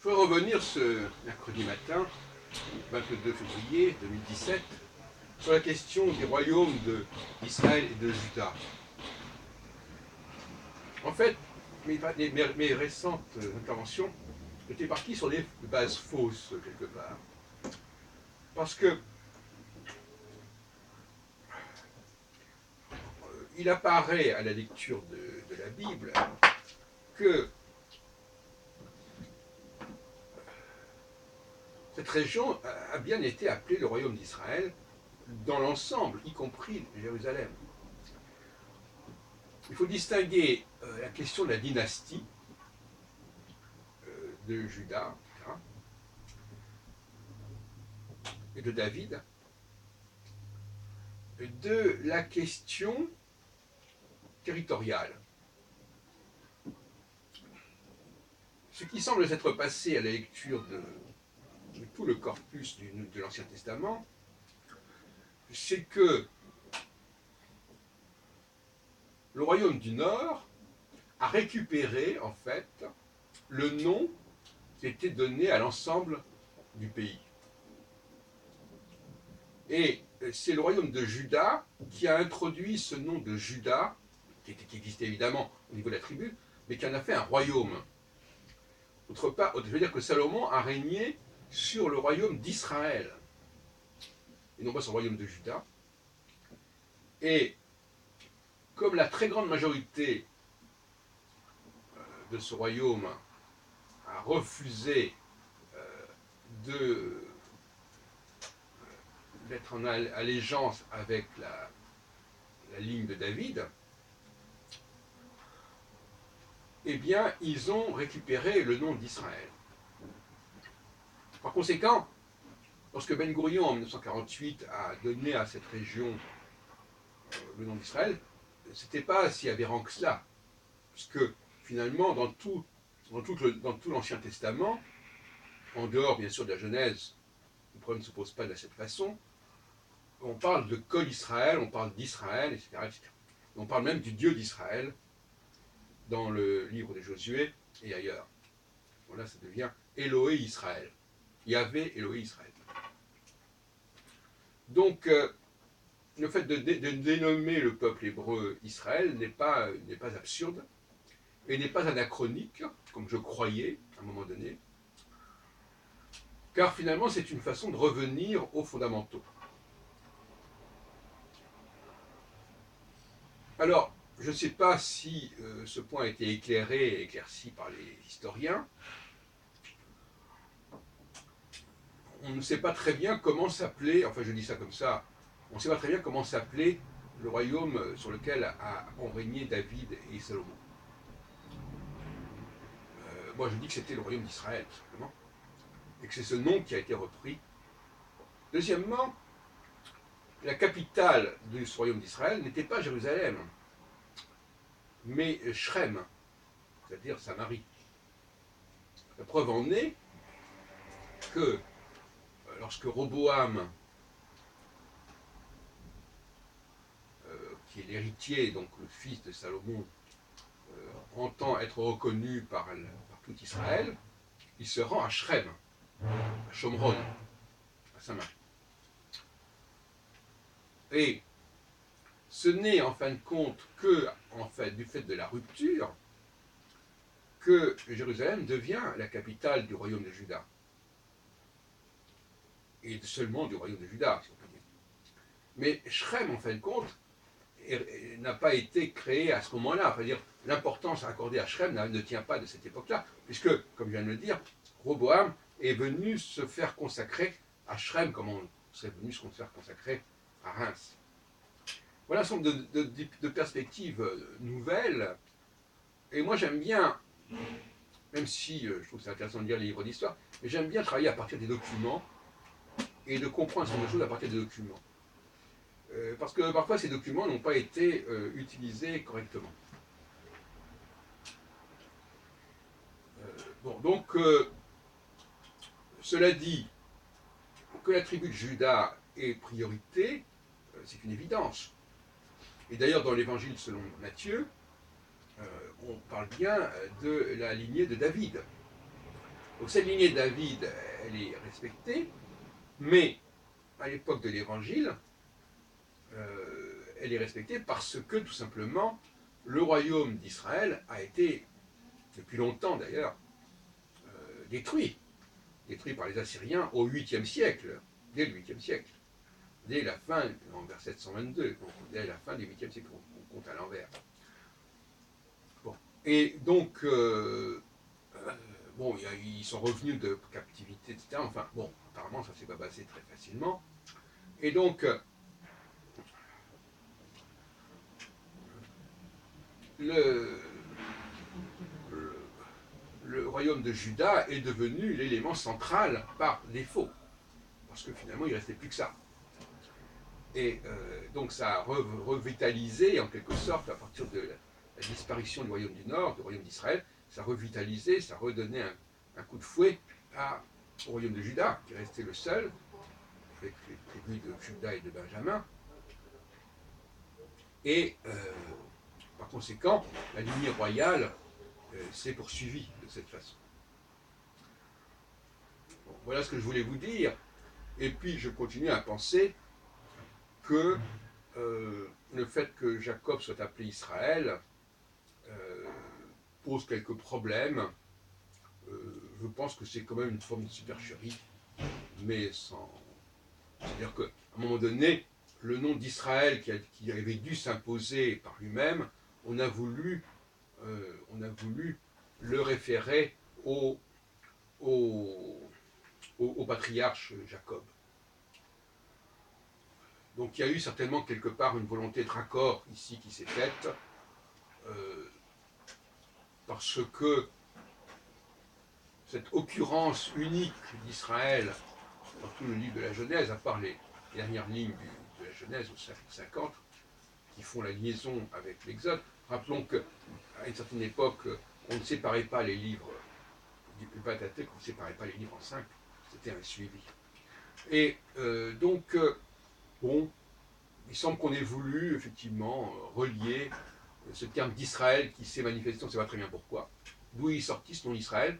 voudrais revenir ce mercredi matin, 22 février 2017, sur la question des royaumes d'Israël et de Juda. En fait, mes récentes interventions étaient parties sur des bases fausses, quelque part. Parce que il apparaît à la lecture de la Bible que cette région a bien été appelée le royaume d'Israël dans l'ensemble, y compris Jérusalem. Il faut distinguer la question de la dynastie de Juda et de David de la question territoriale. Ce qui semble s'être passé à la lecture de tout le corpus de l'Ancien Testament, c'est que le royaume du Nord a récupéré, en fait, le nom qui était donné à l'ensemble du pays. Et c'est le royaume de Juda qui a introduit ce nom de Juda, qui existait évidemment au niveau de la tribu, mais qui en a fait un royaume. Autre part, je veux dire que Salomon a régné sur le royaume d'Israël, et non pas sur le royaume de Juda. Et comme la très grande majorité de ce royaume a refusé d'être en allégeance avec la ligne de David, eh bien, ils ont récupéré le nom d'Israël. Par conséquent, lorsque Ben Gourion, en 1948, a donné à cette région le nom d'Israël, c'était pas si aberrant que cela, puisque finalement, dans tout l'Ancien Testament, en dehors bien sûr de la Genèse, le problème ne se pose pas de cette façon, on parle de Kol Israël, on parle d'Israël, etc., etc. On parle même du Dieu d'Israël dans le livre de Josué et ailleurs. Voilà, ça devient Elohé Israël. Yahvé Elohé Israël. Donc, le fait de dénommer le peuple hébreu Israël n'est pas absurde et n'est pas anachronique, comme je croyais à un moment donné, car finalement c'est une façon de revenir aux fondamentaux. Alors, je ne sais pas si ce point a été éclairé et éclairci par les historiens. On ne sait pas très bien comment s'appelait, enfin je dis ça comme ça, on ne sait pas très bien comment s'appelait le royaume sur lequel ont régné David et Salomon. Moi je dis que c'était le royaume d'Israël, tout simplement, et que c'est ce nom qui a été repris. Deuxièmement, la capitale de ce royaume d'Israël n'était pas Jérusalem, mais Shrem, c'est-à-dire Samarie. La preuve en est que lorsque Roboam, qui est l'héritier, donc le fils de Salomon, entend être reconnu par tout Israël, il se rend à Shrem, à Shomron, à Samarie. Et ce n'est en fin de compte que, du fait de la rupture, que Jérusalem devient la capitale du royaume de Juda. Et seulement du royaume de Juda, si on peut dire. Mais Shrem, en fin de compte, n'a pas été créé à ce moment-là. Enfin, dire, l'importance accordée à Shrem ne tient pas de cette époque-là, puisque, comme je viens de le dire, Roboam est venu se faire consacrer à Shrem, comme on serait venu se faire consacrer à Reims. Voilà un certain nombre de perspectives nouvelles. Et moi, j'aime bien, même si je trouve que c'est intéressant de lire les livres d'histoire, mais j'aime bien travailler à partir des documents et de comprendre un certain nombre de choses à partir des documents. Parce que parfois, ces documents n'ont pas été utilisés correctement. Donc, cela dit, que la tribu de Juda ait priorité, c'est une évidence. Et d'ailleurs, dans l'évangile selon Matthieu, on parle bien de la lignée de David. Donc cette lignée de David, elle est respectée, mais à l'époque de l'Évangile, elle est respectée parce que tout simplement le royaume d'Israël a été, depuis longtemps d'ailleurs, détruit par les Assyriens au 8e siècle, dès le 8e siècle, dès la fin, en vers 722, donc dès la fin du 8e siècle, on compte à l'envers. Bon. Et donc, bon, ils sont revenus de captivité, etc. Enfin, bon, apparemment, ça s'est pas passé très facilement. Et donc, le, le, le royaume de Juda est devenu l'élément central par défaut, parce que finalement, il ne restait plus que ça. Et donc, ça a revitalisé, en quelque sorte, à partir de la disparition du royaume du Nord, du royaume d'Israël, ça a revitalisé, ça a redonné un coup de fouet au royaume de Juda, qui restait le seul, avec les tribus de Juda et de Benjamin. Et par conséquent, la lignée royale s'est poursuivie de cette façon. Bon, voilà ce que je voulais vous dire. Et puis, je continue à penser que le fait que Jacob soit appelé Israël pose quelques problèmes. Je pense que c'est quand même une forme de supercherie, mais sans. C'est-à-dire qu'à un moment donné, le nom d'Israël qui avait dû s'imposer par lui-même, on a voulu le référer au patriarche Jacob. Donc il y a eu certainement quelque part une volonté de raccord ici qui s'est faite, parce que cette occurrence unique d'Israël dans tout le livre de la Genèse, à part les dernières lignes de la Genèse au chapitre 50, qui font la liaison avec l'Exode. Rappelons qu'à une certaine époque, on ne séparait pas les livres du Pentateuque, on ne séparait pas les livres en 5, c'était un suivi. Et donc, bon, il semble qu'on ait voulu effectivement relier ce terme d'Israël qui s'est manifesté, on ne sait pas très bien pourquoi. D'où il est sorti ce nom d'Israël?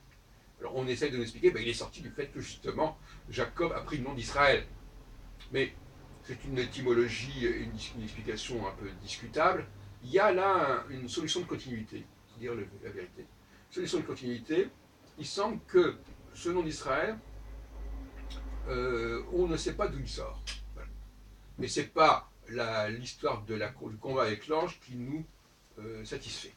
Alors on essaie de nous expliquer, il est sorti du fait que justement Jacob a pris le nom d'Israël. Mais c'est une étymologie, une explication un peu discutable. Il y a là une solution de continuité, c'est dire la vérité. Solution de continuité, il semble que ce nom d'Israël, on ne sait pas d'où il sort. Voilà. Mais ce n'est pas l'histoire du combat avec l'ange qui nous satisfait.